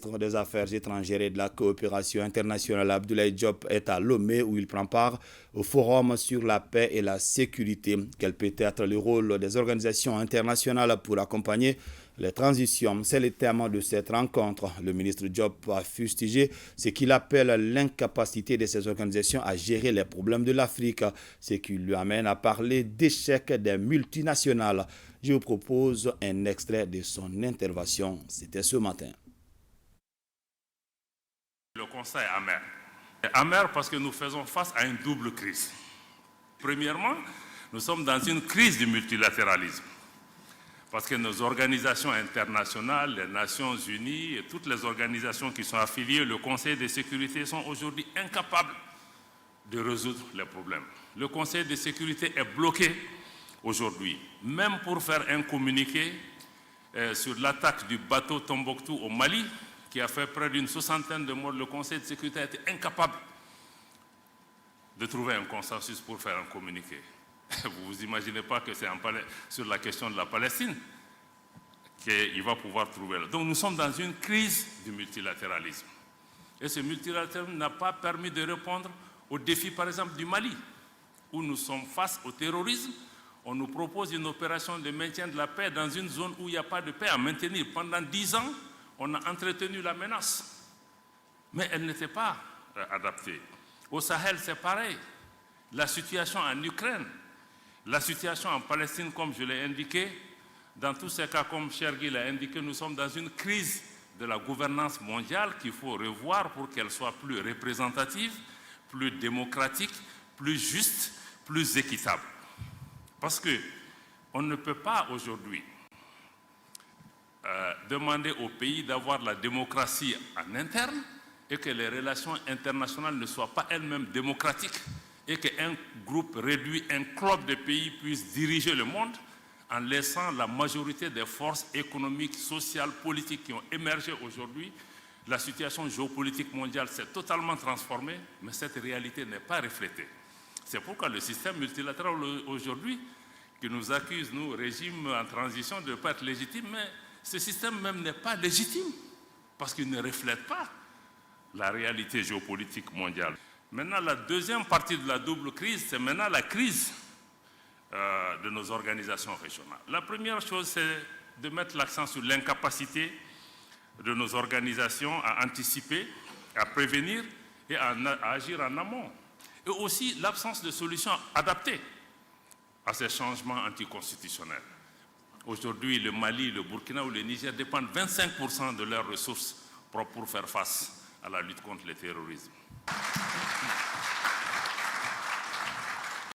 ministre des Affaires étrangères et de la coopération internationale, Abdoulaye Diop, est à Lomé où il prend part au forum sur la paix et la sécurité. Quel peut être le rôle des organisations internationales pour accompagner les transitions? C'est le thème de cette rencontre. Le ministre Diop a fustigé ce qu'il appelle l'incapacité de ces organisations à gérer les problèmes de l'Afrique, ce qui lui amène à parler d'échec des multinationales. Je vous propose un extrait de son intervention. C'était ce matin. Le constat est amer. Amer parce que nous faisons face à une double crise. Premièrement, nous sommes dans une crise du multilatéralisme. Parce que nos organisations internationales, les Nations Unies et toutes les organisations qui sont affiliées, le Conseil de sécurité, sont aujourd'hui incapables de résoudre les problèmes. Le Conseil de sécurité est bloqué aujourd'hui. Même pour faire un communiqué sur l'attaque du bateau Tombouctou au Mali, qui a fait près d'une 60aine de morts, le Conseil de sécurité a été incapable de trouver un consensus pour faire un communiqué. Vous vous imaginez pas que c'est sur la question de la Palestine qu'il va pouvoir trouver. Donc nous sommes dans une crise du multilatéralisme. Et ce multilatéralisme n'a pas permis de répondre aux défis, par exemple, du Mali, où nous sommes face au terrorisme. On nous propose une opération de maintien de la paix dans une zone où il n'y a pas de paix à maintenir. Pendant 10 ans, on a entretenu la menace. Mais elle n'était pas adaptée. Au Sahel, c'est pareil. La situation en Ukraine, la situation en Palestine, comme je l'ai indiqué, dans tous ces cas, comme Chergui l'a indiqué, nous sommes dans une crise de la gouvernance mondiale qu'il faut revoir pour qu'elle soit plus représentative, plus démocratique, plus juste, plus équitable. Parce qu'on ne peut pas aujourd'hui demander au pays d'avoir la démocratie en interne et que les relations internationales ne soient pas elles-mêmes démocratiques et qu'un groupe réduit, un club de pays puisse diriger le monde en laissant la majorité des forces économiques, sociales, politiques qui ont émergé aujourd'hui. La situation géopolitique mondiale s'est totalement transformée, mais cette réalité n'est pas reflétée. C'est pourquoi le système multilatéral aujourd'hui, qui nous accuse, nous, régime en transition, de ne pas être légitime, mais ce système même n'est pas légitime, parce qu'il ne reflète pas la réalité géopolitique mondiale. Maintenant, la deuxième partie de la double crise, c'est maintenant la crise de nos organisations régionales. La première chose, c'est de mettre l'accent sur l'incapacité de nos organisations à anticiper, à prévenir et à agir en amont. Et aussi l'absence de solutions adaptées à ces changements anticonstitutionnels. Aujourd'hui, le Mali, le Burkina ou le Niger dépendent 25% de leurs ressources propres pour faire face à la lutte contre le terrorisme.